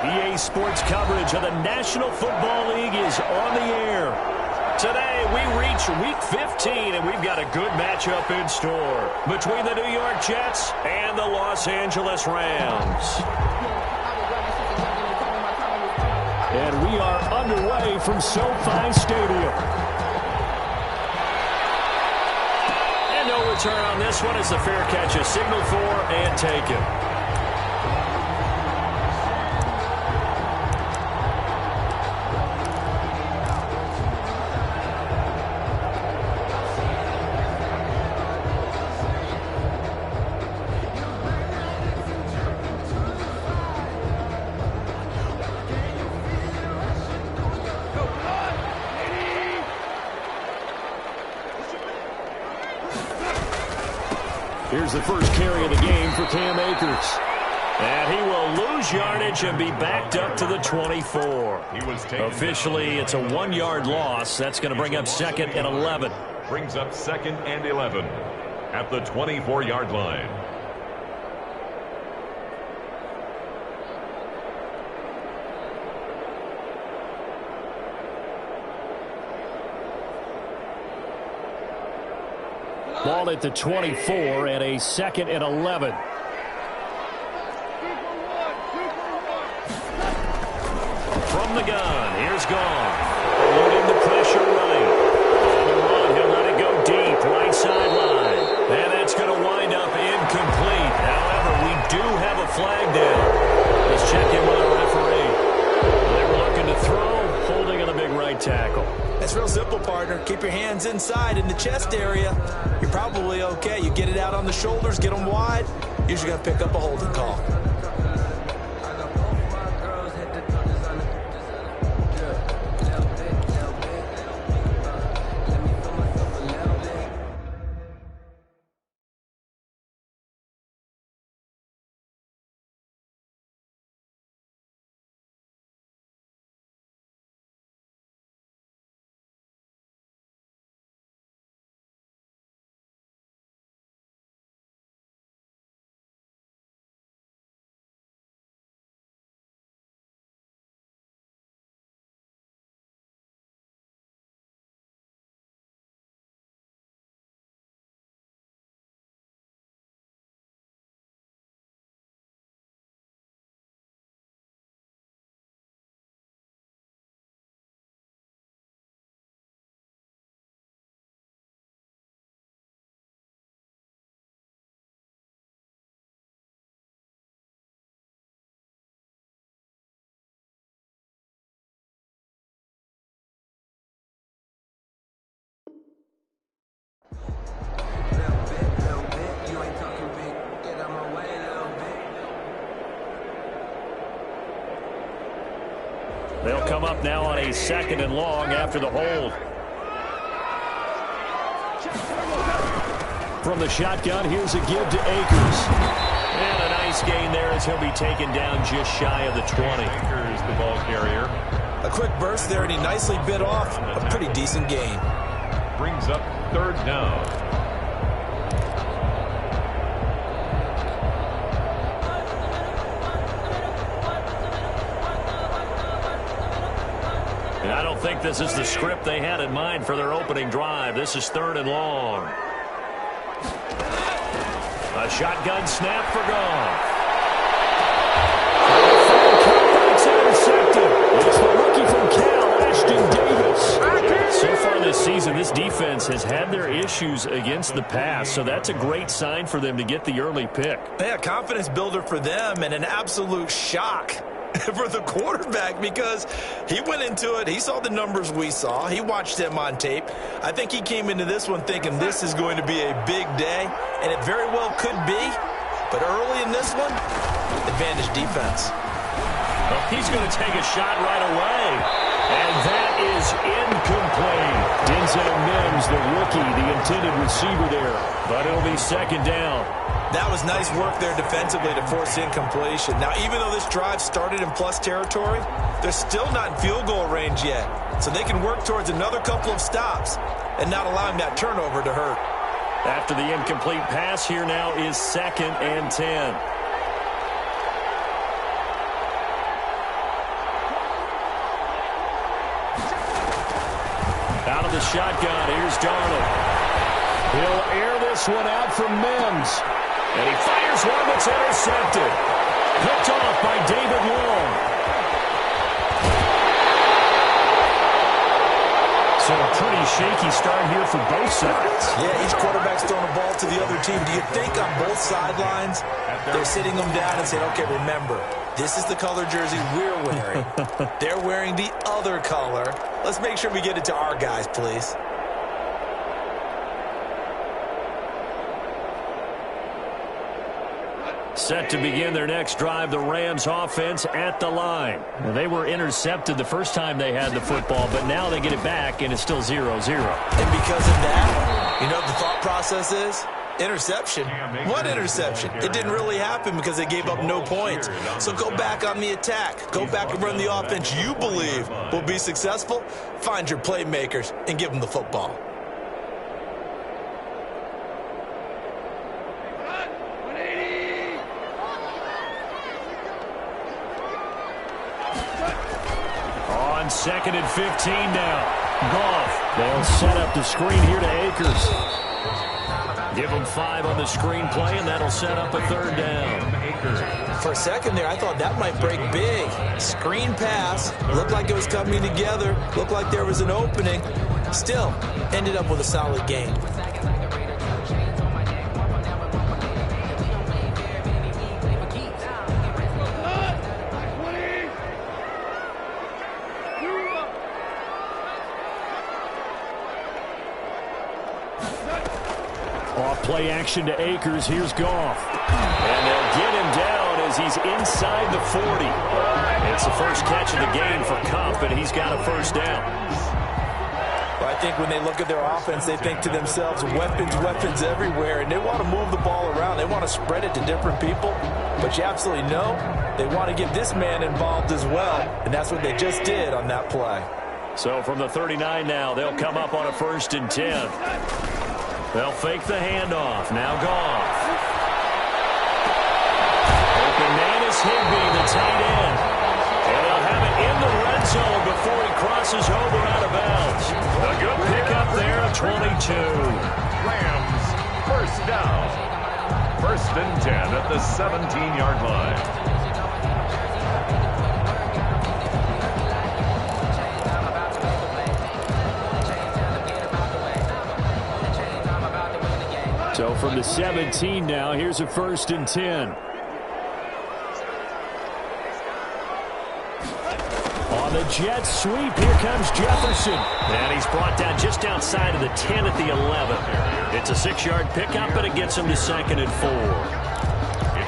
EA Sports coverage of the National Football League is on the air. Today, we reach Week 15, and we've got a good matchup in store between the New York Jets and the Los Angeles Rams. And we are underway from SoFi Stadium. And no return on this one as the fair catch is signaled for and taken. Here's the first carry of the game for Cam Akers. And he will lose yardage and be backed up to the 24. Officially, it's a 1-yard loss. That's going to bring up 2nd and 11. Brings up 2nd and 11 at the 24-yard line. Ball at the 24 and a 2nd and 11. From the gun, here's Goff. Loading the pressure right. On the run, he'll let it go deep, right sideline. And that's going to wind up incomplete. However, we do have a flag down. Let's check in with our referee. They were looking to throw, holding on the big right tackle. It's real simple, partner. Keep your hands inside in the chest area. You're probably okay. You get it out on the shoulders, get them wide. Usually got to pick up a holding call. They'll come up now on a 2nd and long after the hold. From the shotgun, here's a give to Akers. And a nice gain there as he'll be taken down just shy of the 20. Akers, the ball carrier. A quick burst there, and he nicely bit off a pretty decent gain. Brings up 3rd down. And I don't think this is the script they had in mind for their opening drive. This is 3rd and long. A shotgun snap for Goff. It's intercepted. Carlton Davis. So far this season, this defense has had their issues against the pass, so that's a great sign for them to get the early pick. Yeah, confidence builder for them and an absolute shock for the quarterback because he went into it. He saw the numbers we saw. He watched them on tape. I think he came into this one thinking this is going to be a big day, and it very well could be. But early in this one, advantage defense. Well, he's going to take a shot right away. And that is incomplete. Denzel Mims, the rookie, the intended receiver there. But it'll be second down. That was nice work there defensively to force incompletion. Now, even though this drive started in plus territory, they're still not in field goal range yet. So they can work towards another couple of stops and not allowing that turnover to hurt. After the incomplete pass, here now is 2nd and 10. Out of the shotgun, here's Darnold. He'll air this one out from Mims. And he fires one that's intercepted. Picked off by David Long. So a pretty shaky start here for both sides. Yeah, each quarterback's throwing a ball to the other team. Do you think on both sidelines they're sitting them down and saying, okay, remember, this is the color jersey we're wearing. They're wearing the other color. Let's make sure we get it to our guys, please. Set to begin their next drive, the Rams offense at the line. Now, they were intercepted the first time they had the football, but now they get it back, and it's still 0-0. And because of that, you know what the thought process is? Interception. What interception? It didn't really happen because they gave up no points. So go back on the attack. Go back and run the offense you believe will be successful. Find your playmakers and give them the football. On 2nd and 15 now. Goff. They'll set up the screen here to Akers. Give them 5 on the screen play, and that'll set up a 3rd down. For a second there, I thought that might break big. Screen pass. Looked like it was coming together. Looked like there was an opening. Still, ended up with a solid gain. Play action to Akers. Here's Goff. And they'll get him down as he's inside the 40. It's the first catch of the game for Kupp, and he's got a 1st down. Well, I think when they look at their offense, they think to themselves, weapons, weapons everywhere, and they want to move the ball around. They want to spread it to different people, but you absolutely know they want to get this man involved as well, and that's what they just did on that play. So from the 39 now, they'll come up on a 1st and 10. They'll fake the handoff. Now Goff. Open man is Higbee, the tight end. And they'll have it in the red zone before he crosses over out of bounds. A good pickup there at 22. Rams, 1st down. 1st and 10 at the 17-yard line. So from the 17 now, here's a 1st and 10. On the jet sweep, here comes Jefferson. And he's brought down just outside of the 10 at the 11. It's a 6-yard pickup, but it gets him to 2nd and 4.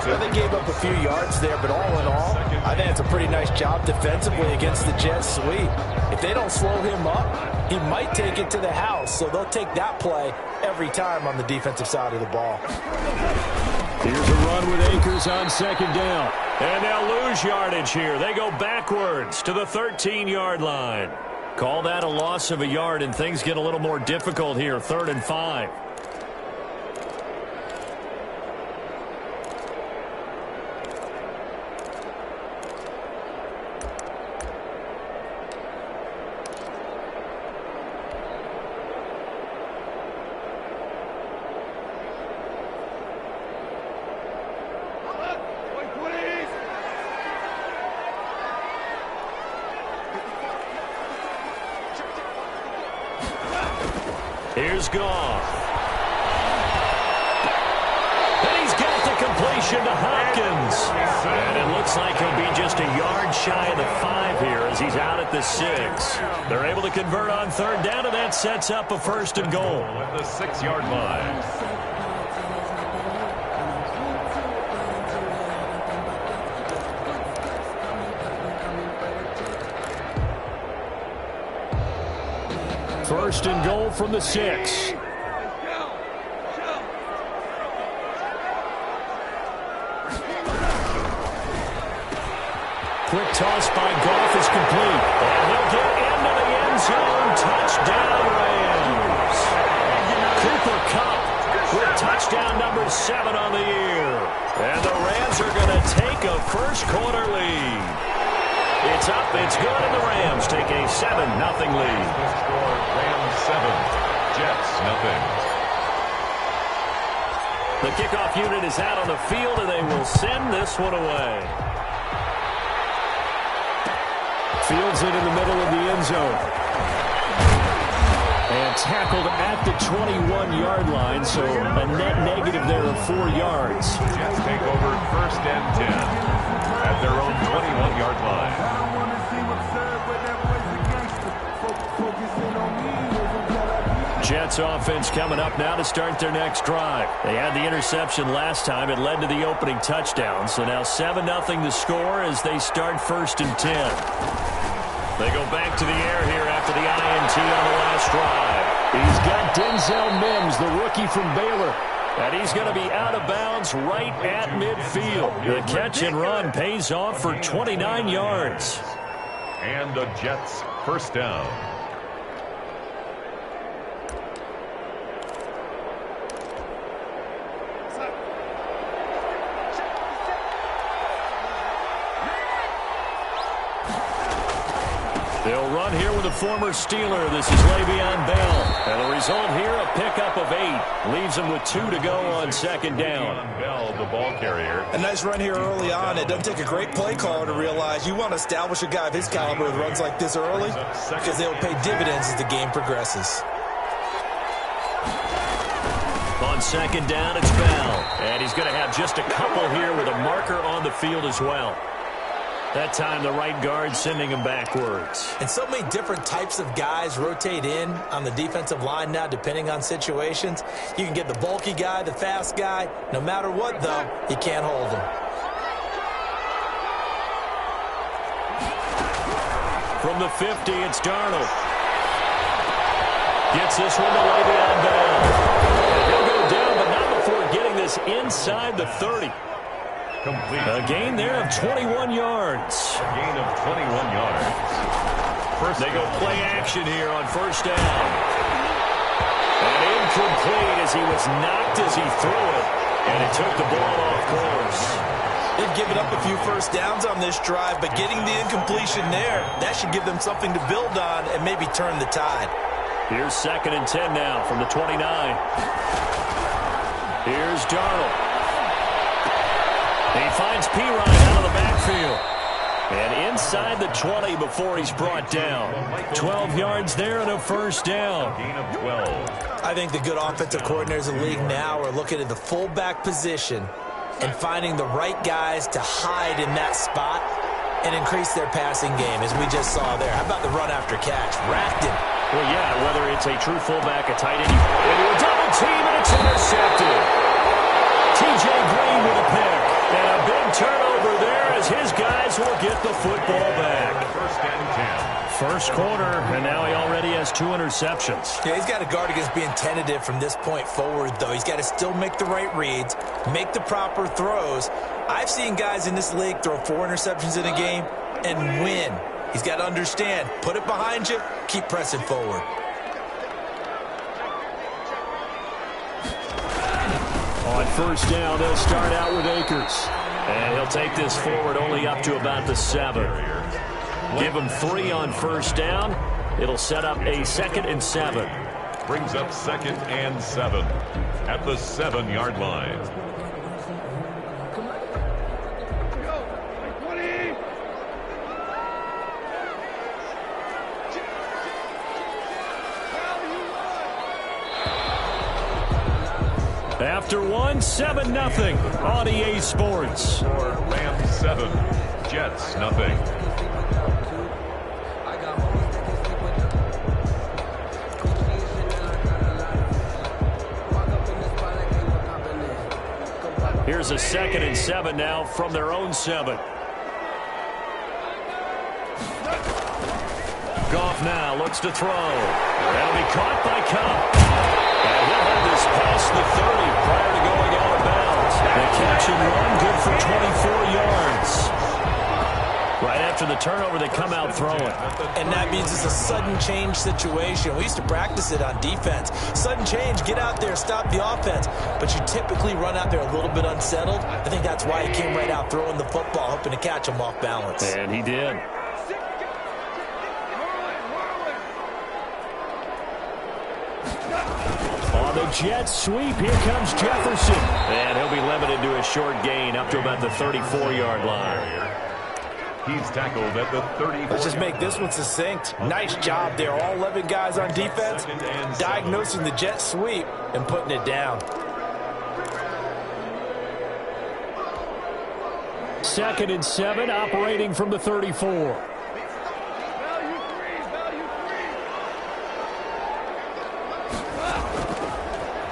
Well, they gave up a few yards there, but all in all, I think it's a pretty nice job defensively against the jet sweep. If they don't slow him up, he might take it to the house, so they'll take that play every time on the defensive side of the ball. Here's a run with Akers on 2nd down. And they'll lose yardage here. They go backwards to the 13-yard line. Call that a loss of a yard, and things get a little more difficult here, 3rd and 5. Here's Goff. And he's got the completion to Hopkins. And it looks like he'll be just a yard shy of the 5 here as he's out at the 6. They're able to convert on third down, and that sets up a 1st and goal. At the 6-yard line. First and goal from the 6. Quick toss by Goff is complete. And he'll get into the end zone. Touchdown, Rams. Cooper Kupp with touchdown number 7 on the year. And the Rams are going to take a first-quarter lead. It's up, it's good, and the Rams take a 7-0 lead. Score Rams 7, Jets nothing. The kickoff unit is out on the field, and they will send this one away. Fields it in the middle of the end zone. And tackled at the 21-yard line, so a net negative there of 4 yards. Jets take over 1st and 10 at their own 21-yard line. Jets offense coming up now to start their next drive. They had the interception last time. It led to the opening touchdown. So now 7-0 the score as they start 1st and 10. They go back to the air here after the INT on the last drive. He's got Denzel Mims, the rookie from Baylor. And he's going to be out of bounds right at midfield. The catch and run pays off for 29 yards. And the Jets 1st down. They'll run here with a former Steeler. This is Le'Veon Bell. And the result here, a pickup of 8. Leaves them with 2 to go on 2nd down. Bell, the ball carrier. A nice run here early on. It doesn't take a great play caller to realize you want to establish a guy of his caliber with runs like this early because they'll pay dividends as the game progresses. On 2nd down, it's Bell. And he's going to have just a couple here with a marker on the field as well. That time, the right guard sending him backwards. And so many different types of guys rotate in on the defensive line now, depending on situations. You can get the bulky guy, the fast guy. No matter what, though, you can't hold him. From the 50, it's Darnold. Gets this one to Le'Veon Bell. He'll go down, but not before getting this inside the 30. Complete. A gain there of 21 yards. A gain of 21 yards. They go play action here on 1st down. And incomplete as he was knocked as he threw it. And it took the ball off course. They've given up a few 1st downs on this drive, but getting the incompletion there, that should give them something to build on and maybe turn the tide. Here's 2nd and 10 now from the 29. Here's Darnold. He finds Perine out of the backfield. And inside the 20 before he's brought down. 12 yards there and a 1st down. Gain of 12. I think the good offensive coordinators in the league now are looking at the fullback position and finding the right guys to hide in that spot and increase their passing game, as we just saw there. How about the run after catch? Racked him. Well, yeah, whether it's a true fullback, a tight end, into a double team, and it's intercepted. T.J. Green with a pick. And a big turnover there as his guys will get the football back. 1st and 10. First quarter, and now he already has 2 interceptions. Yeah, he's got to guard against being tentative from this point forward, though. He's got to still make the right reads, make the proper throws. I've seen guys in this league throw 4 interceptions in a game and win. He's got to understand, put it behind you, keep pressing forward. On 1st down, they'll start out with Akers. And he'll take this forward only up to about the 7. Give him 3 on 1st down. It'll set up a 2nd and 7. Brings up 2nd and 7 at the 7-yard line. After one, 7-0 on EA Sports. Rams 7, Jets nothing. Here's a 2nd and 7 now from their own 7. Goff now looks to throw. That'll be caught by Kupp. And he'll hold this past the 30 prior to going out of bounds. The catch and run, good for 24 yards. Right after the turnover, they come out throwing. And that means it's a sudden change situation. We used to practice it on defense. Sudden change, get out there, stop the offense. But you typically run out there a little bit unsettled. I think that's why he came right out throwing the football, hoping to catch him off balance. And he did. On the Jets sweep, here comes Jefferson. And he'll be limited to a short gain up to about the 34-yard line. He's tackled at the 34. Let's just make this one succinct. Nice job there. All 11 guys on defense diagnosing the jet sweep and putting it down. 2nd and 7, operating from the 34.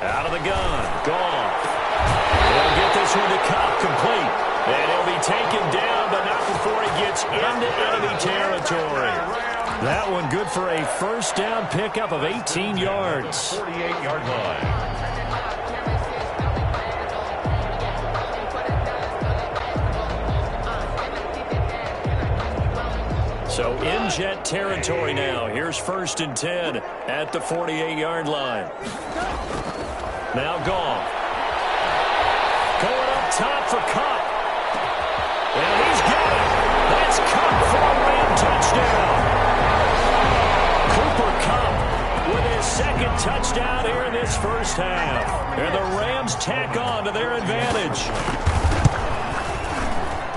Out of the gun, Goff. They'll get this one to Kupp, complete. And he'll be taken down, but not before he gets into enemy territory. That one good for a first down pickup of 18 yards. 48-yard line. So in Jet territory now. Here's 1st and 10 at the 48-yard line. Now Goff. Going up top for Kupp. And he's got it. That's Kupp for a Ram touchdown. Cooper Kupp with his 2nd touchdown here in this first half. And the Rams tack on to their advantage.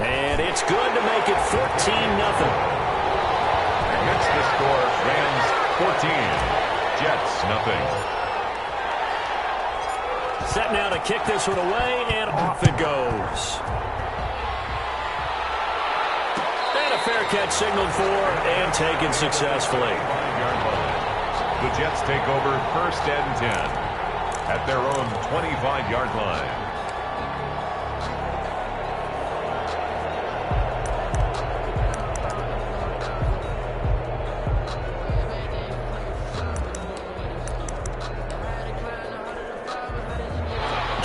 And it's good to make it 14-0. That's the score. Rams 14, Jets nothing. Set now to kick this one away, and off it goes. And a fair catch signaled for and taken successfully. The Jets take over 1st and 10 at their own 25-yard line.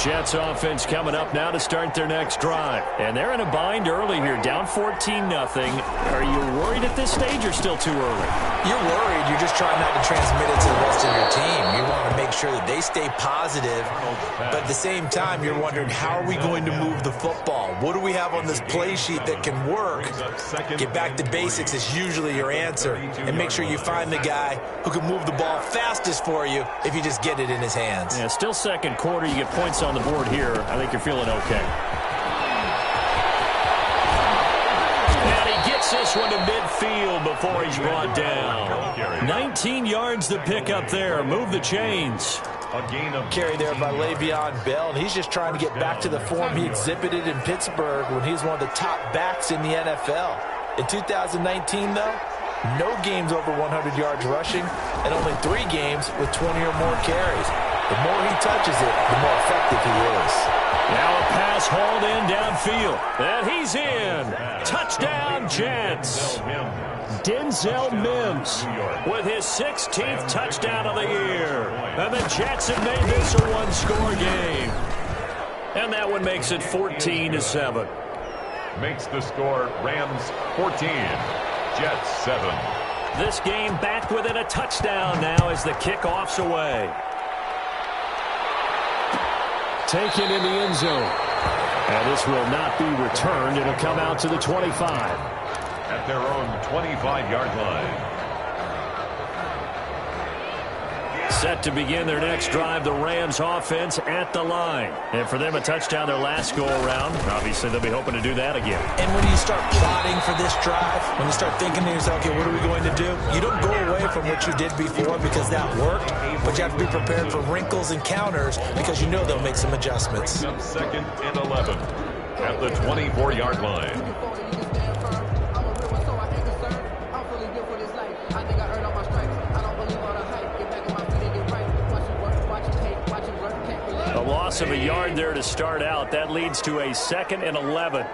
Jets offense coming up now to start their next drive. And they're in a bind early here, down 14-0. Are you worried at this stage or still too early? You're worried. You're just trying not to transmit it to the rest of your team. You want to make sure that they stay positive. But at the same time, you're wondering, how are we going to move the football? What do we have on this play sheet that can work? Get back to basics is usually your answer. And make sure you find the guy who can move the ball fastest for you if you just get it in his hands. Yeah, still 2nd quarter. You get points on the board here. I think you're feeling okay. And he gets this one to midfield before he's brought down. 19 yards to pick up there. Move the chains. A gain of carry there by Le'Veon Bell, and he's just trying to get back to the form he exhibited in Pittsburgh when he was one of the top backs in the NFL. In 2019, though, no games over 100 yards rushing and only 3 games with 20 or more carries. The more he touches it, the more effective he is. Now a pass hauled in downfield. And he's in. Touchdown, Jets. Denzel Mims with his 16th touchdown of the year. And the Jets have made this a one-score game. And that one makes it 14-7. Makes the score Rams 14, Jets 7. This game back within a touchdown now as the kickoff's away. Taken in the end zone. And this will not be returned. It'll come out to the 25. At their own 25-yard line. Set to begin their next drive, the Rams offense at the line. And for them, a touchdown their last go-around. Obviously, they'll be hoping to do that again. And when you start plotting for this drive, when you start thinking to yourself, okay, what are we going to do? You don't go away from what you did before because that worked, but you have to be prepared for wrinkles and counters because you know they'll make some adjustments. Second and 11 at the 24-yard line. A loss of a yard there to start out. That leads to a 2nd and 11.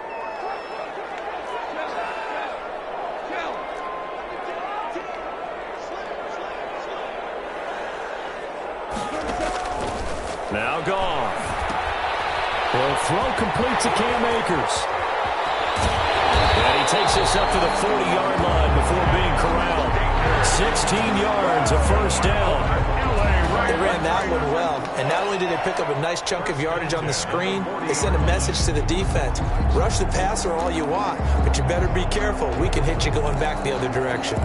Now gone. Will throw complete to Cam Akers. And he takes this up to the 40-yard line before being corralled. 16 yards, a first down. They ran that one well, and not only did they pick up a nice chunk of yardage on the screen, they sent a message to the defense. Rush the passer all you want, but you better be careful. We can hit you going back the other direction.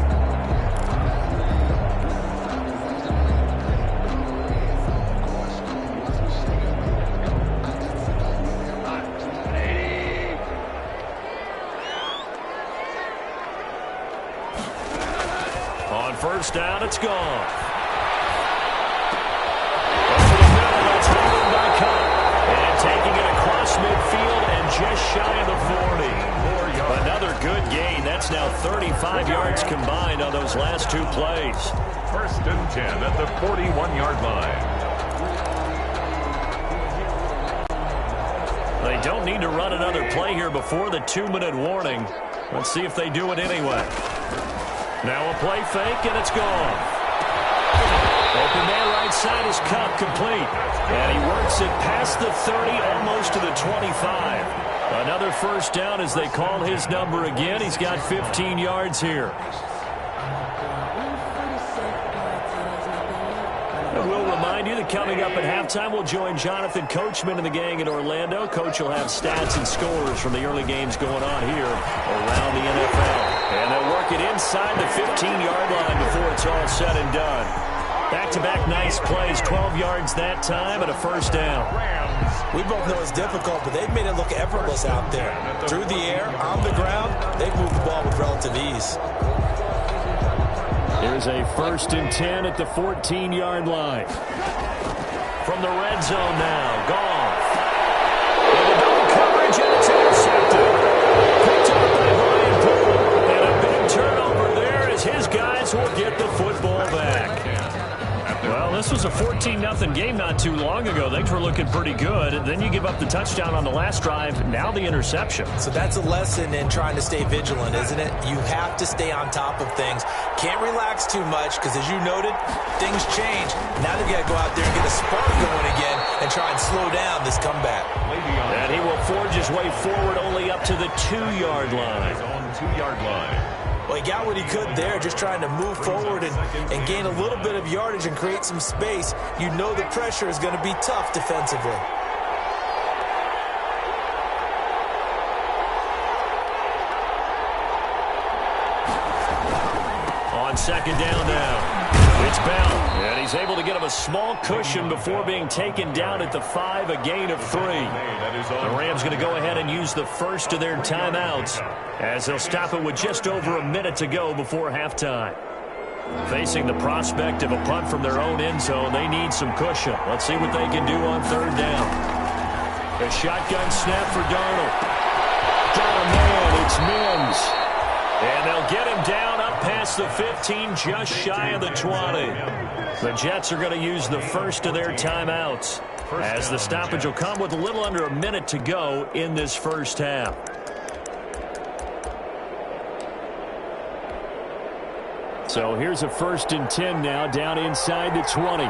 On first down, it's gone. Taking it across midfield and just shy of the 40. Another good gain. That's now 35 yards combined on those last two plays. First and 10 at the 41-yard line. They don't need to run another play here before the 2-minute warning. Let's see if they do it anyway. Now a play fake, and it's gone. Open man right side is Kupp, complete. And he works it past the 30, almost to the 25. Another first down as they call his number again. He's got 15 yards here. And we'll remind you that coming up at halftime, we'll join Jonathan Coachman and the gang in Orlando. Coach will have stats and scores from the early games going on here around the NFL. And they'll work it inside the 15-yard line before it's all said and done. Back-to-back nice plays, 12 yards that time and a first down. We both know it's difficult, but they've made it look effortless out there. Through the air, on the ground, they've moved the ball with relative ease. Here's a 1st and 10 at the 14-yard line. From the red zone now, Goff. With a double coverage, and it's intercepted. Picked up by Brian Poole. And a big turnover there as his guys will get the football back. Well, this was a 14-0 game not too long ago. Things were looking pretty good. And then you give up the touchdown on the last drive. Now the interception. So that's a lesson in trying to stay vigilant, isn't it? You have to stay on top of things. Can't relax too much because, as you noted, things change. Now they've got to go out there and get a spark going again and try and slow down this comeback. And he will forge his way forward only up to the 2-yard line. On 2-yard line. Well, he got what he could there, just trying to move forward and gain a little bit of yardage and create some space. You know the pressure is going to be tough defensively. On second down now. It's Bell, and he's able to get him a small cushion before being taken down at the 5, a gain of 3. The Rams going to go ahead and use the first of their timeouts as they'll stop it with just over a minute to go before halftime. Facing the prospect of a punt from their own end zone, they need some cushion. Let's see what they can do on third down. A shotgun snap for Darnold. Got a man, it's Mims. And they'll get him down up past the 15, just shy of the 20. The Jets are going to use the first of their timeouts as the stoppage will come with a little under a minute to go in this first half. So here's a 1st and 10 now down inside the 20.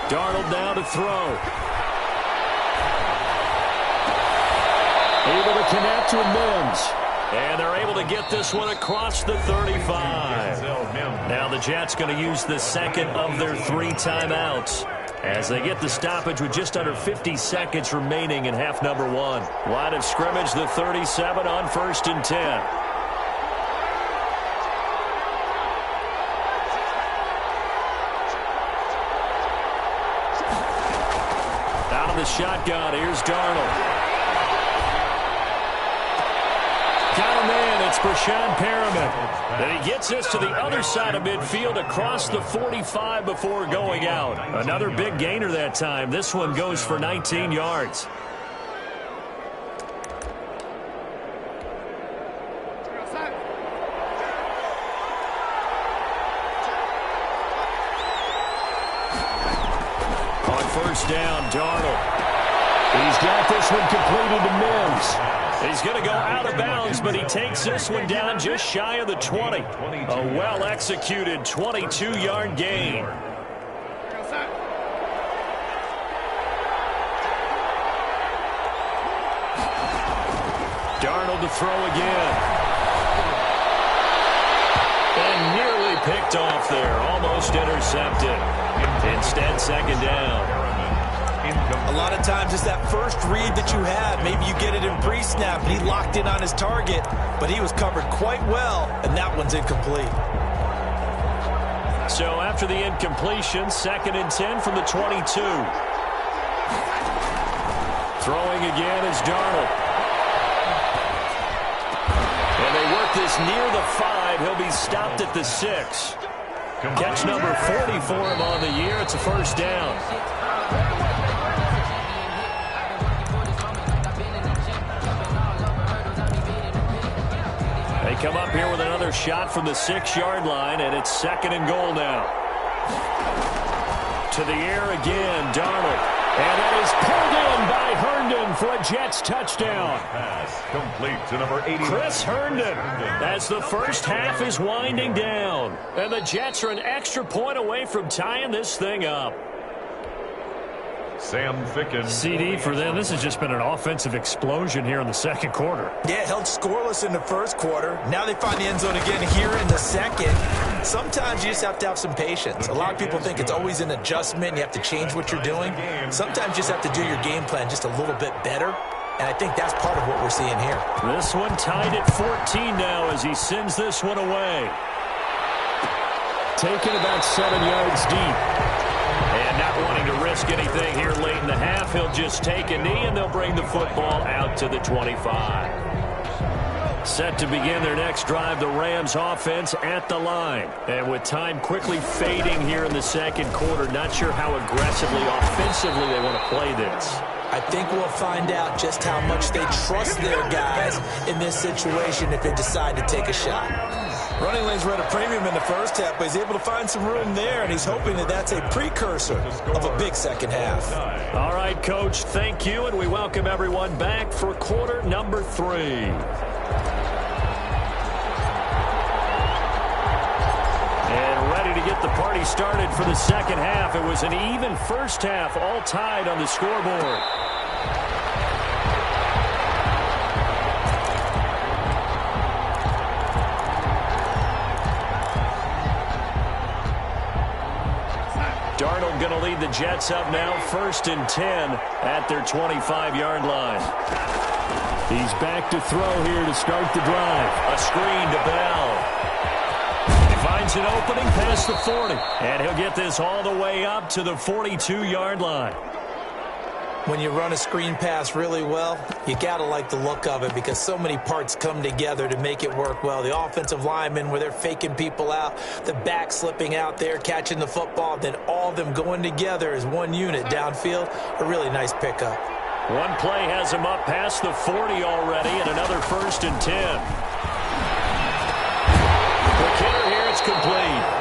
Darnold now to throw. Able to connect with Mims. And they're able to get this one across the 35. Now the Jets going to use the second of their 3 timeouts as they get the stoppage with just under 50 seconds remaining in half number 1. Line of scrimmage, the 37 on 1st and 10. out of the shotgun. Here's Darnold. Got a man. It's Breshad Perriman. And he gets this to the other side of midfield across the 45 before going out. Another big gainer that time. This one goes for 19 yards. First down, Darnold. He's got this one completed to Mims. He's going to go out of bounds, but he takes this one down just shy of the 20. A well-executed 22-yard gain. Darnold to throw again. And nearly picked off there. Almost intercepted. Instead, second down. A lot of times it's that first read that you have. Maybe you get it in pre-snap, and he locked in on his target, but he was covered quite well, and that one's incomplete. So after the incompletion, 2nd and 10 from the 22. Throwing again is Darnold. And they work this near the 5. He'll be stopped at the 6. Catch number 40 for him on the year. It's a first down. They come up here with another shot from the 6-yard line, and it's 2nd and goal now. To the air again, Darnold. And that is pulled in by Herndon for a Jets touchdown. Pass complete to number 80. Chris Herndon, as the first half is winding down. And the Jets are an extra point away from tying this thing up. Sam Ficken. CD for them. This has just been an offensive explosion here in the second quarter. Yeah, held scoreless in the first quarter. Now they find the end zone again here in the second. Sometimes you just have to have some patience. A lot of people think it's always an adjustment. You have to change what you're doing. Sometimes you just have to do your game plan just a little bit better. And I think that's part of what we're seeing here. This one tied at 14 now as he sends this one away. Taken about 7 yards deep. And not wanting to risk anything here late in the half, he'll just take a knee, and they'll bring the football out to the 25. Set to begin their next drive, the Rams offense at the line. And with time quickly fading here in the second quarter, not sure how aggressively, offensively they want to play this. I think we'll find out just how much they trust their guys in this situation if they decide to take a shot. Running lanes were at a premium in the first half, but he's able to find some room there, and he's hoping that that's a precursor of a big second half. All right, Coach, thank you, and we welcome everyone back for quarter number 3. And ready to get the party started for the second half. It was an even first half, all tied on the scoreboard. Darnold going to lead the Jets up now, 1st and 10 at their 25-yard line. He's back to throw here to start the drive. A screen to Bell. He finds an opening past the 40. And he'll get this all the way up to the 42-yard line. When you run a screen pass really well, you got to like the look of it because so many parts come together to make it work well. The offensive linemen, where they're faking people out, the back slipping out there, catching the football, then all of them going together as one unit downfield. A really nice pickup. One play has him up past the 40 already, and another 1st and 10. The kicker here, it's complete.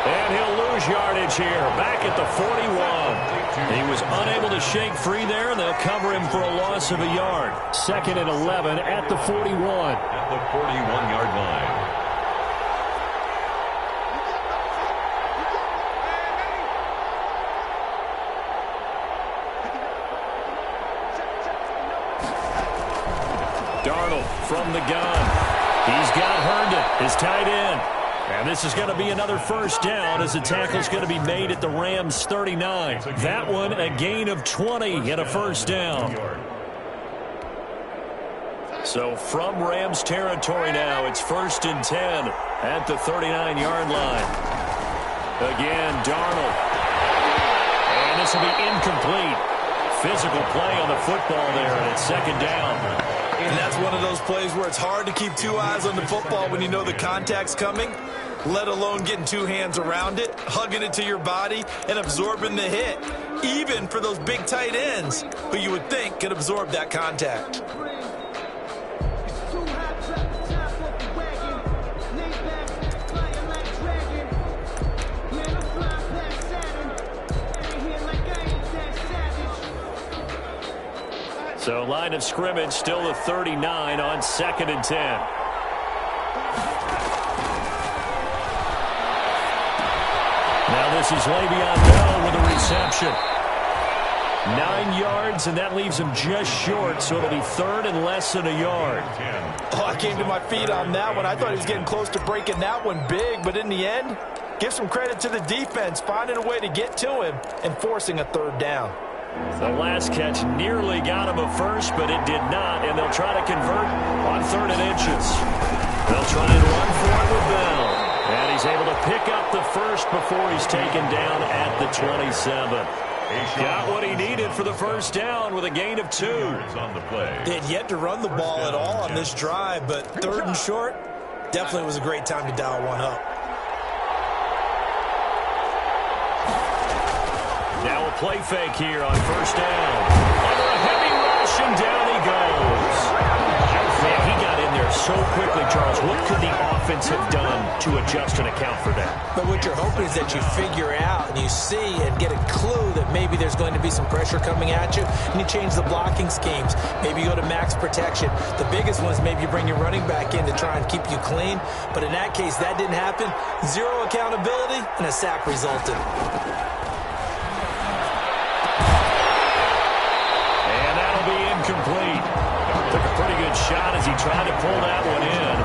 And he'll lose yardage here, back at the 41. He was unable to shake free there, and they'll cover him for a loss of a yard. 2nd and 11 at the 41. At the 41-yard line. Darnold from the gun. He's got Herndon, his tight end. And this is going to be another first down as the tackle's going to be made at the Rams 39. That one a gain of 20 and a first down. So from Rams territory now, it's 1st and 10 at the 39-yard line. Again, Darnold. And this will be incomplete. physical play on the football there, and it's second down. And that's one of those plays where it's hard to keep two eyes on the football when you know the contact's coming, let alone getting two hands around it, hugging it to your body, and absorbing the hit, even for those big tight ends who you would think could absorb that contact. So line of scrimmage still the 39 on 2nd and 10. Now this is Le'Veon Bell with a reception. 9 yards, and that leaves him just short, so it'll be 3rd and less than a yard. Oh, I came to my feet on that one. I thought he was getting close to breaking that one big, but in the end, give some credit to the defense, finding a way to get to him and forcing a 3rd down. The last catch nearly got him a first, but it did not, and they'll try to convert on 3rd and inches. They'll try and run for it with Bell, and he's able to pick up the first before he's taken down at the 27. Got what he needed for the first down with a gain of 2. They had yet to run the ball at all on this drive, but 3rd and short definitely was a great time to dial one up. Now a play fake here on 1st down. Under a heavy rush, and down he goes. Man, he got in there so quickly, Charles. What could the offense have done to adjust and account for that? But what you're hoping is that you figure out and you see and get a clue that maybe there's going to be some pressure coming at you, and you change the blocking schemes. Maybe you go to max protection. The biggest one is maybe you bring your running back in to try and keep you clean. But in that case, that didn't happen. 0 accountability, and a sack resulted. Complete. Took a pretty good shot as he tried to pull that one in.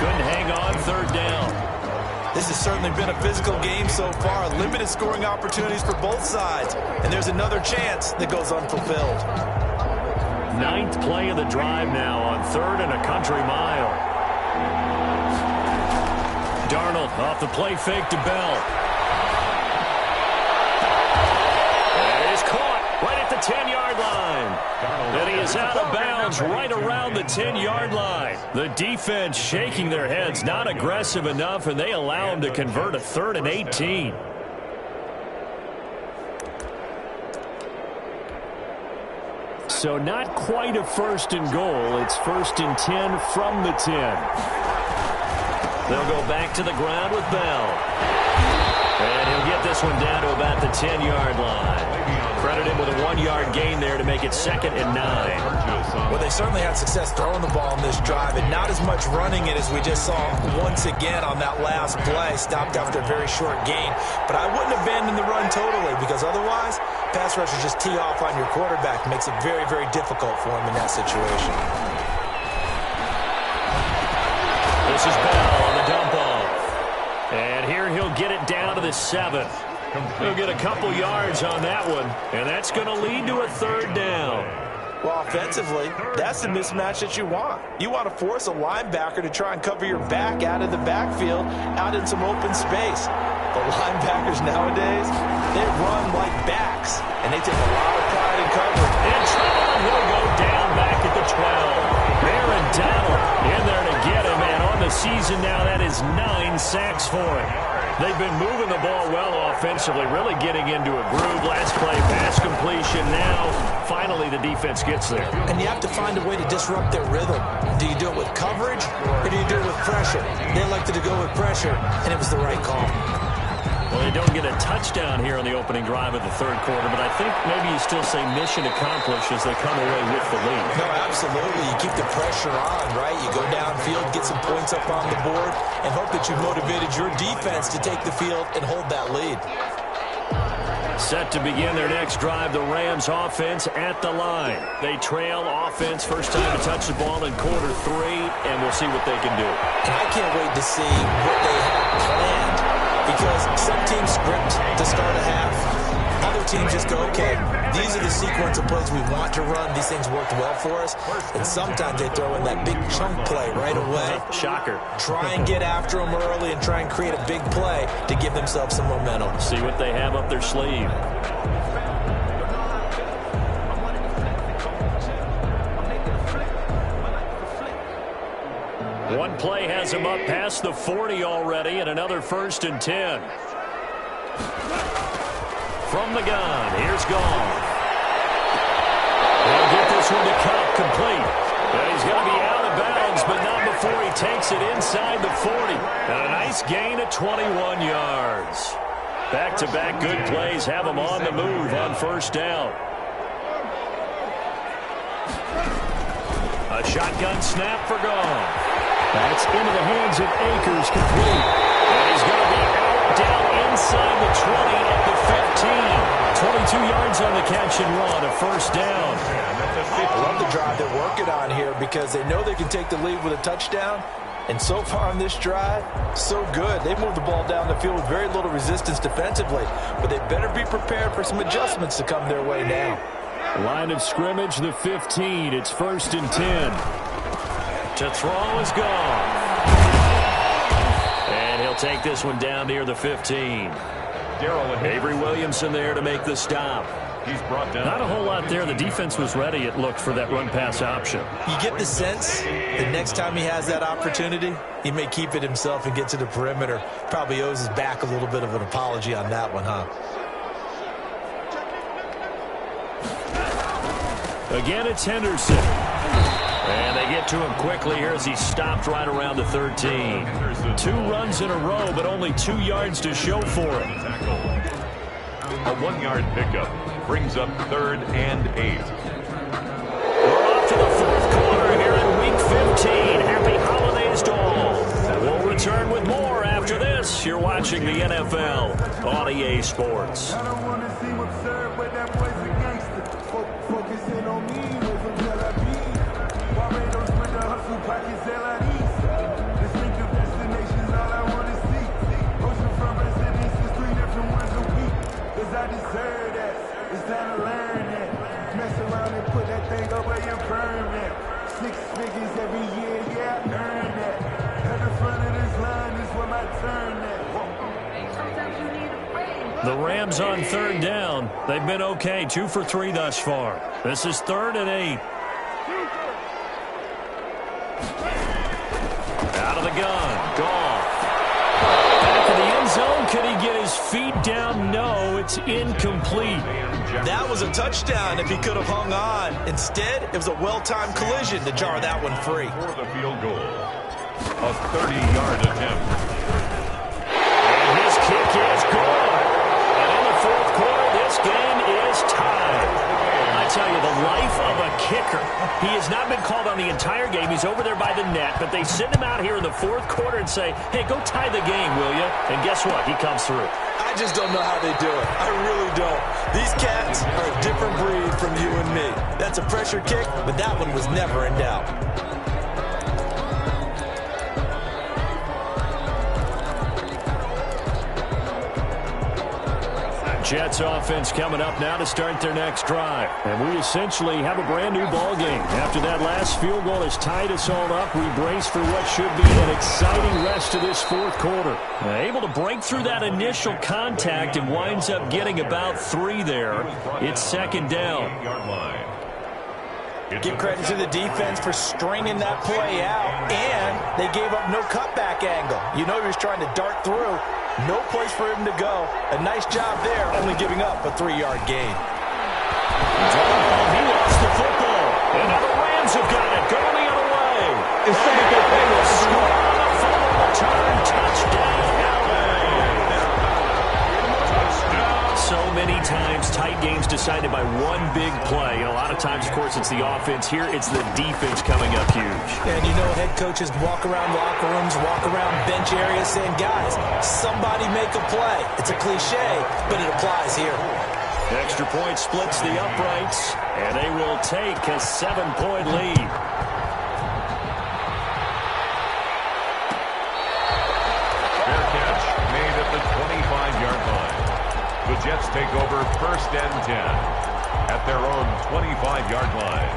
Couldn't hang on 3rd down. This has certainly been a physical game so far. Limited scoring opportunities for both sides. And there's another chance that goes unfulfilled. 9th play of the drive now on 3rd and a country mile. Darnold off the play fake to Bell. And it is caught right at the 10-yard line. And he is out of bounds right around the 10-yard line. The defense shaking their heads, not aggressive enough, and they allow him to convert a 3rd and 18. So not quite a 1st and goal. It's 1st and 10 from the 10. They'll go back to the ground with Bell. And he'll get this one down to about the 10-yard line. Credit him with a 1-yard gain there to make it 2nd and 9. Well, they certainly had success throwing the ball on this drive, and not as much running it as we just saw once again on that last play. Stopped after a very short gain. But I wouldn't abandon the run totally, because otherwise, pass rushers just tee off on your quarterback. It makes it very, very difficult for him in that situation. This is Bell on the dump off. And here he'll get it down to the 7. He'll get a couple yards on that one, and that's going to lead to a 3rd down. Well, offensively, that's the mismatch that you want. You want to force a linebacker to try and cover your back out of the backfield, out in some open space. The linebackers nowadays, they run like backs, and they take a lot of pride in coverage. And Trevor will go down back at the 12. Aaron Donald in there to get him, and on the season now, that is 9 sacks for him. They've been moving the ball well offensively, really getting into a groove. Last play, pass completion. Now, finally, the defense gets there. And you have to find a way to disrupt their rhythm. Do you do it with coverage, or do you do it with pressure? They elected to go with pressure, and it was the right call. Well, they don't get a touchdown here on the opening drive of the 3rd quarter, but I think maybe you still say mission accomplished as they come away with the lead. No, absolutely. You keep the pressure on, right? You go downfield, get some points up on the board, and hope that you motivated your defense to take the field and hold that lead. Set to begin their next drive, the Rams offense at the line. They trail offense, first time to touch the ball in quarter 3, and we'll see what they can do. And I can't wait to see what they have planned, because some teams script to start a half. Other teams just go, okay, these are the sequence of plays we want to run. These things worked well for us. And sometimes they throw in that big chunk play right away. Shocker. Try and get after them early and try and create a big play to give themselves some momentum. See what they have up their sleeve. One play has him up past the 40 already, and another 1st and 10. From the gun, here's Goff. He'll get this one to Kupp, complete. He's going to be out of bounds, but not before he takes it inside the 40. And a nice gain of 21 yards. Back-to-back good plays have him on the move on 1st down. A shotgun snap for Goff. That's into the hands of Akers, complete. And he's going to be out down inside the 20 at the 15. 22 yards on the catch and run, a 1st down. I love the drive they're working on here because they know they can take the lead with a touchdown. And so far on this drive, so good. They moved the ball down the field with very little resistance defensively. But they better be prepared for some adjustments to come their way now. Line of scrimmage, the 15. It's 1st and 10. To throw is Goff. And he'll take this one down near the 15. Avery Williamson there to make the stop. He's brought down. Not a whole lot there. The defense was ready, it looked, for that run-pass option. You get the sense that next time he has that opportunity, he may keep it himself and get to the perimeter. Probably owes his back a little bit of an apology on that one, huh? Again, it's Henderson. And they get to him quickly here as he stopped right around the 13. 2 runs in a row, but only 2 yards to show for it. A 1-yard pickup brings up 3rd and 8. We're off to the 4th quarter here in Week 15. Happy holidays to all. We'll return with more after this. You're watching the NFL on EA Sports. I don't want to seem absurd, but that boy's a gangster. Focusing on me was until I beat. Barbados with the hustle pockets, LIDs. Distinctive destinations, all I want to see. Ocean front residences, 3 different ones a week. Cause I deserve that. It's time to learn that. Mess around and put that thing over your permit. 6 figures every year, yeah, I earned that. At the front of this line is where my turn at. The Rams on 3rd down. They've been okay. 2 for 3 thus far. This is 3rd and 8. Out of the gun. Goff. Back in the end zone. Could he get his feet down? No, it's incomplete. That was a touchdown if he could have hung on. Instead, it was a well-timed collision to jar that one free. For the field goal. A 30-yard attempt. And his kick is good. And in the 4th quarter, this game is tied. I tell you, the life of a kicker. He has not been called on the entire game. He's over there by the net, but they send him out here in the 4th quarter and say, hey, go tie the game, will you? And guess what? He comes through. I just don't know how they do it. I really don't. These cats are a different breed from you and me. That's a pressure kick, but that one was never in doubt. Jets offense coming up now to start their next drive. And we essentially have a brand new ball game. After that last field goal has tied us all up, we brace for what should be an exciting rest of this 4th quarter. Able to break through that initial contact and winds up getting about 3 there. It's 2nd down. Give credit to the defense for stringing that play out, and they gave up no cutback angle. You know he was trying to dart through. No place for him to go. A nice job there, only giving up a 3-yard gain. He lost the football. And now the Rams have got it. Going the other way. It's safe. They will score on a fumble return. Touchdown, LA. So many times tight games decided by one big play. And a lot of times, of course, it's the offense. Here, it's the defense coming up huge. And you know head coaches walk around locker rooms, walk around bench areas saying, guys, somebody make a play. It's a cliche, but it applies here. Extra point splits the uprights, and they will take a 7-point lead. Fair catch made at the 25-yard line. The Jets take over 1st and 10 at their own 25-yard line.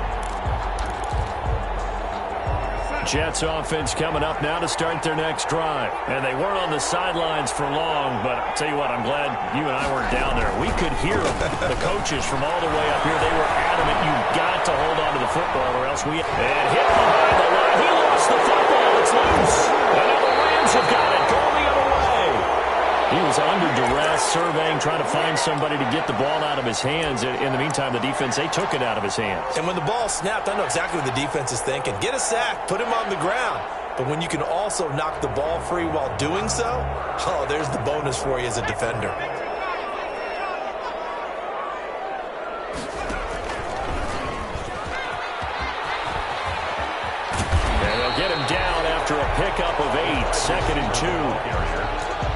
Jets offense coming up now to start their next drive. And they weren't on the sidelines for long, but I'll tell you what, I'm glad you and I weren't down there. We could hear them, the coaches from all the way up here. They were adamant, you've got to hold on to the football, or else we... And hit behind the line. He lost the football. It's loose. And now the Rams have got it. Going the other way. He was under duress, surveying, trying to find somebody to get the ball out of his hands. In the meantime, the defense, they took it out of his hands. And when the ball snapped, I know exactly what the defense is thinking. Get a sack. Put him on the ground. But when you can also knock the ball free while doing so, oh, there's the bonus for you as a defender. And they'll get him down after a pickup of 8, 2nd and 2.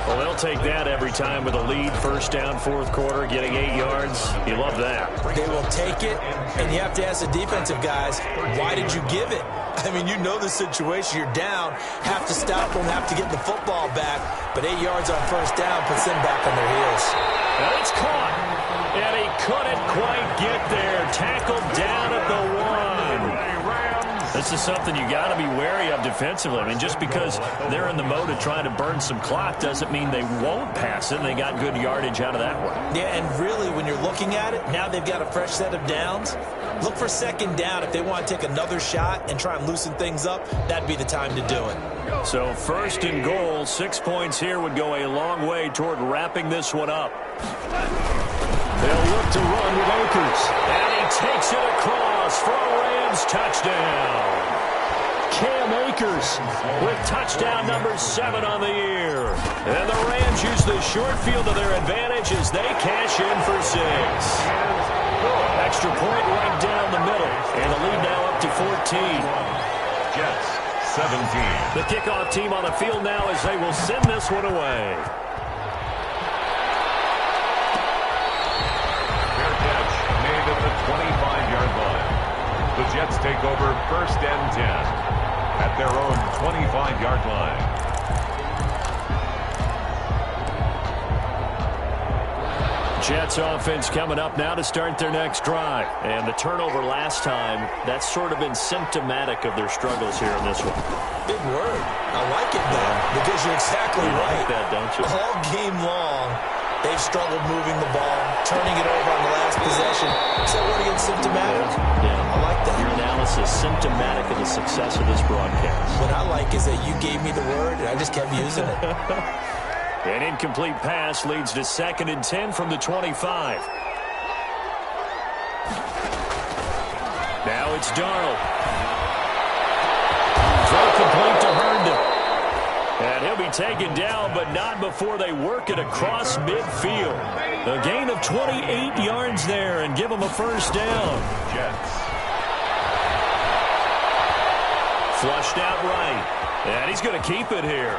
Well, they'll take that every time with a lead. First down, fourth quarter, getting 8 yards. You love that. They will take it, and you have to ask the defensive guys, why did you give it? I mean, you know the situation. You're down, have to stop them, have to get the football back. But 8 yards on first down puts them back on their heels. And it's caught. And he couldn't quite get there. Tackled down at the 1. This is something you got to be wary of defensively. I mean, just because they're in the mode of trying to burn some clock doesn't mean they won't pass it. And they got good yardage out of that one. Yeah, and really, when you're looking at it, now they've got a fresh set of downs. Look for second down. If they want to take another shot and try and loosen things up, that'd be the time to do it. So first and goal, 6 points here would go a long way toward wrapping this one up. They'll look to run with Akers. And he takes it across for a Rams touchdown. Cam Akers with touchdown number 7 on the year. And the Rams use the short field to their advantage as they cash in for 6. Extra point right down the middle. And the lead now up to 14. Jets, 17. The kickoff team on the field now as they will send this one away. Fair catch made at the 25-yard line. The Jets take over first and 10 at their own 25-yard line. Jets offense coming up now to start their next drive. And the turnover last time, that's sort of been symptomatic of their struggles here in this one. Big word. I like it, though, because you're exactly right. Like that, don't you? All game long, they've struggled moving the ball, turning it over on the last possession. Is that word against symptomatic? Yeah. I like that. Your analysis symptomatic of the success of this broadcast. What I like is that you gave me the word, and I just kept using it. An incomplete pass leads to 2nd and 10 from the 25. Now it's Darnold. Throw complete to Herndon. And he'll be taken down, but not before they work it across midfield. A gain of 28 yards there and give them a first down. Jets. Flushed out right. And he's going to keep it here.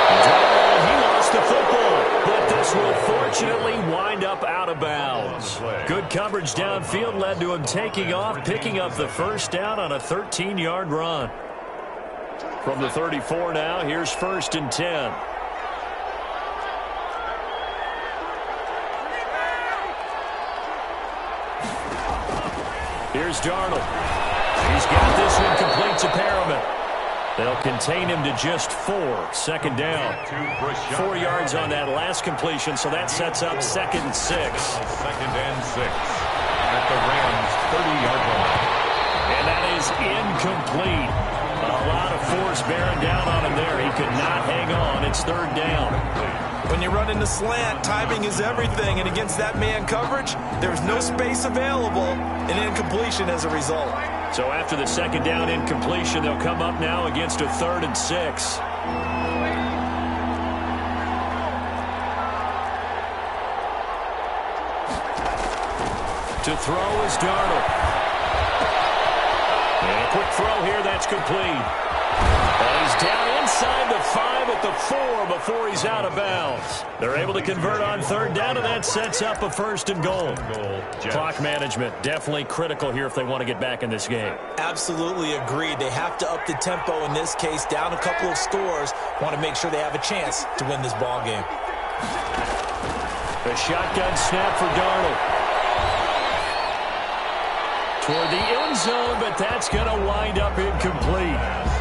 He lost the football, but this will fortunately wind up out of bounds. Good coverage downfield led to him taking off, picking up the first down on a 13-yard run. From the 34 now, here's 1st and 10. Here's Darnold. He's got this one complete to Perriman. They'll contain him to just 4. 2nd down. 4 yards on that last completion, so that sets up 2nd and 6. 2nd and 6 at the Rams' 30-yard line. And that is incomplete. A lot of force bearing down on him there. He could not hang on. It's 3rd down. When you run in the slant, timing is everything. And against that man coverage, there's no space available. An incompletion as a result. So after the 2nd down incompletion, they'll come up now against a 3rd and 6. To throw is Darnold. And a quick throw here, that's complete. And he's down inside the 5 at the 4 before he's out of bounds. They're able to convert on 3rd down, and that sets up a 1st and goal. Clock management, definitely critical here if they want to get back in this game. Absolutely agreed. They have to up the tempo in this case, down a couple of scores. Want to make sure they have a chance to win this ball game. The shotgun snap for Darnold. Toward the end zone, but that's going to wind up incomplete.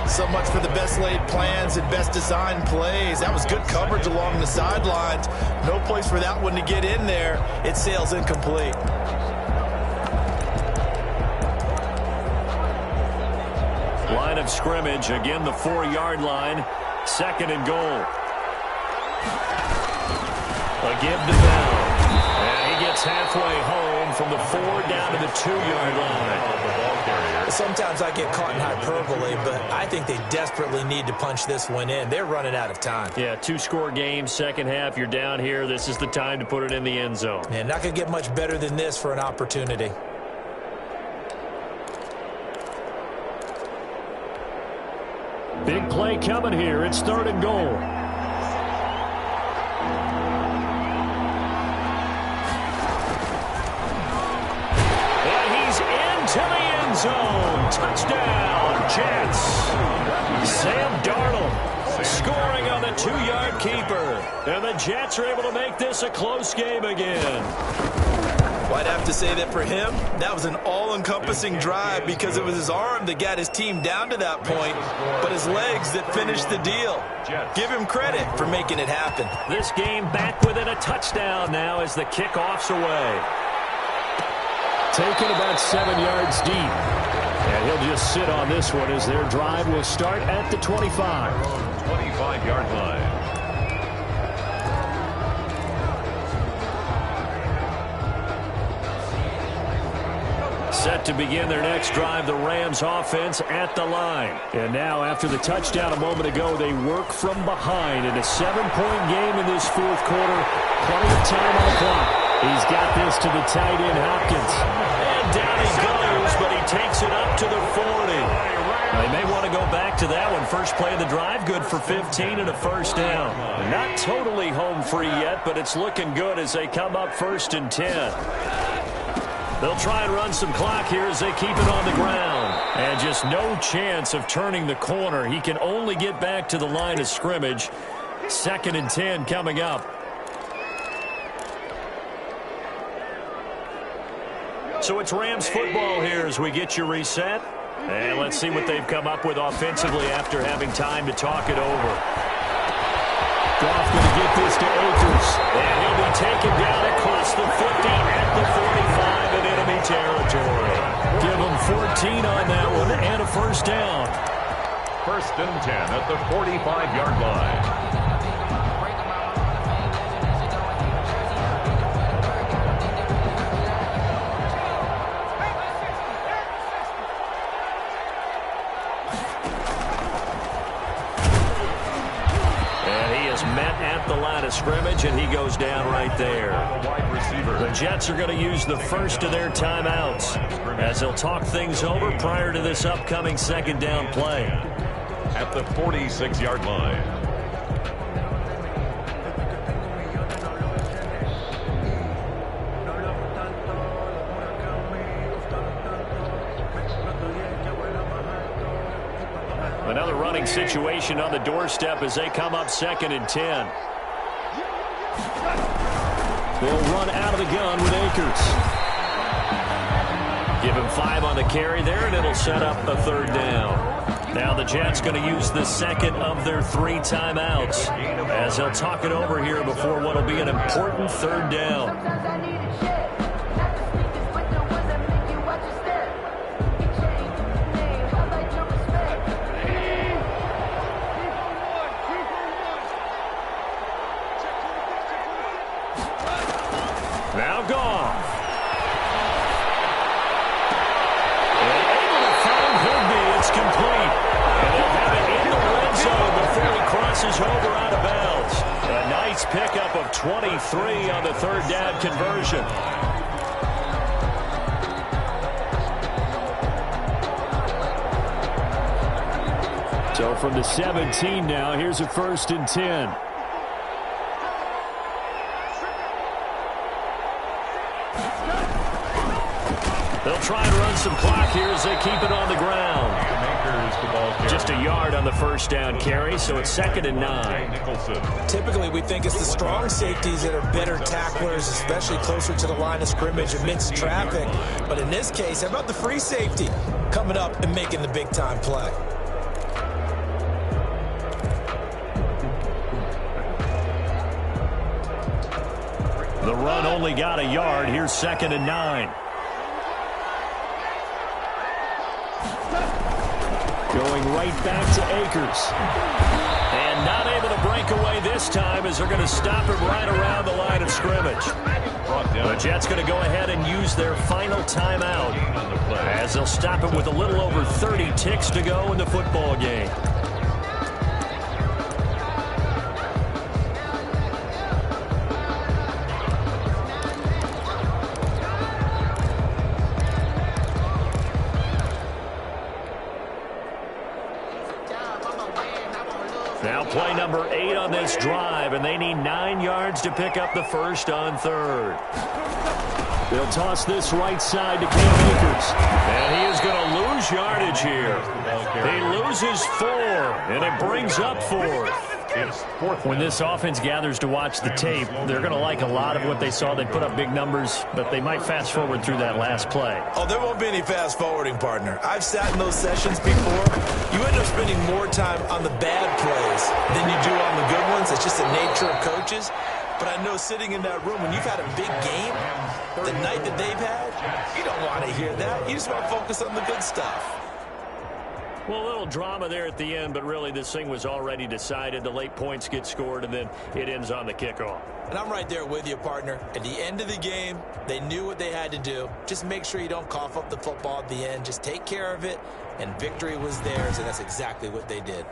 So much for the best laid plans and best designed plays. That was good coverage along the sidelines. No place for that one to get in there. It sails incomplete. Line of scrimmage, again the 4-yard line. 2nd and goal. A give to Bell. And he gets halfway home from the 4 down to the 2-yard line. Sometimes I get caught in hyperbole, but I think they desperately need to punch this one in. They're running out of time. Yeah, 2-score game, second half. You're down here. This is the time to put it in the end zone. And not going to get much better than this for an opportunity. Big play coming here. It's 3rd and goal. And he's into the end zone. Touchdown, Jets. Sam Darnold scoring on the 2-yard keeper. And the Jets are able to make this a close game again. Well, I'd have to say that for him, that was an all-encompassing drive because it was his arm that got his team down to that point, but his legs that finished the deal. Give him credit for making it happen. This game back within a touchdown now as the kickoff's away. Taken about 7 yards deep. And he'll just sit on this one as their drive will start at the 25. 25-yard line. Set to begin their next drive, the Rams offense at the line. And now after the touchdown a moment ago, they work from behind in a 7-point game in this 4th quarter. Plenty of time on the clock. He's got this to the tight end, Hopkins. And down he goes, but he takes it up to the 40. They may want to go back to that one. First play of the drive, good for 15 and a first down. Not totally home free yet, but it's looking good as they come up 1st and 10. They'll try and run some clock here as they keep it on the ground. And just no chance of turning the corner. He can only get back to the line of scrimmage. 2nd and 10 coming up. So it's Rams football here as we get you reset. And let's see what they've come up with offensively after having time to talk it over. Goff going to get this to Akers. And he'll be taken down across the 50 at the 45 in enemy territory. Give him 14 on that one and a first down. 1st and 10 at the 45-yard line. At the line of scrimmage, and he goes down right there. The Jets are going to use the first of their timeouts as they'll talk things over prior to this upcoming 2nd down play. At the 46-yard line. Another running situation on the doorstep as they come up 2nd and 10. They'll run out of the gun with Akers. Give him 5 on the carry there, and it'll set up a 3rd down. Now the Jets going to use the 2nd of their 3 timeouts as they'll talk it over here before what will be an important 3rd down. Now Goff. And able to find Higbee. It's complete. And they'll have it in the red zone before he crosses over out of bounds. A nice pickup of 23 on the 3rd down conversion. So from the 17 now, here's a 1st and 10. They'll try and run some clock here as they keep it on the ground. Just a yard on the 1st down carry, so it's 2nd and 9. Typically, we think it's the strong safeties that are better tacklers, especially closer to the line of scrimmage amidst traffic. But in this case, how about the free safety coming up and making the big-time play? The run only got a yard. Here's 2nd and 9. Going right back to Akers. And not able to break away this time as they're going to stop him right around the line of scrimmage. The Jets going to go ahead and use their final timeout as they'll stop it with a little over 30 ticks to go in the football game. Now play number 8 on this drive, and they need 9 yards to pick up the first on third. They'll toss this right side to Cam Akers. And he is going to lose yardage here. He loses 4, and it brings up 4. When this offense gathers to watch the tape, they're going to like a lot of what they saw. They put up big numbers, but they might fast forward through that last play. Oh, there won't be any fast forwarding, partner. I've sat in those sessions before. You end up spending more time on the bad plays than you do on the good ones. It's just the nature of coaches. But I know sitting in that room, when you've had a big game, the night that they've had, you don't want to hear that. You just want to focus on the good stuff. Well, a little drama there at the end, but really this thing was already decided. The late points get scored, and then it ends on the kickoff. And I'm right there with you, partner. At the end of the game, they knew what they had to do. Just make sure you don't cough up the football at the end. Just take care of it, and victory was theirs, and that's exactly what they did.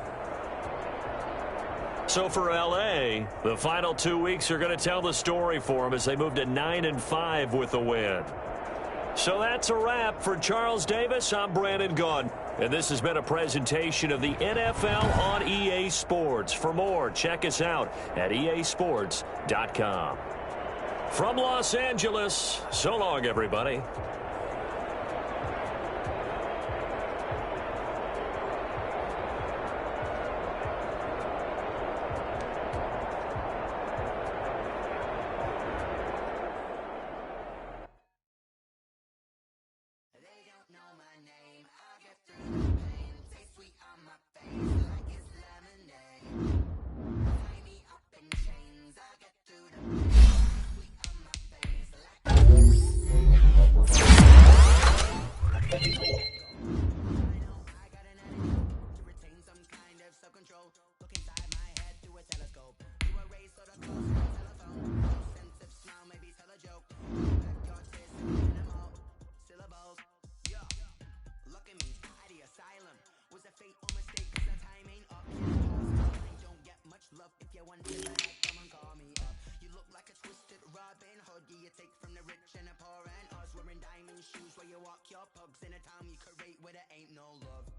So for L.A., the final 2 weeks are going to tell the story for them as they move to 9-5 with a win. So that's a wrap. For Charles Davis, I'm Brandon Gaudin. And this has been a presentation of the NFL on EA Sports. For more, check us out at easports.com. From Los Angeles, so long, everybody. Shoes where you walk your pugs in a town you could rate where there ain't no love.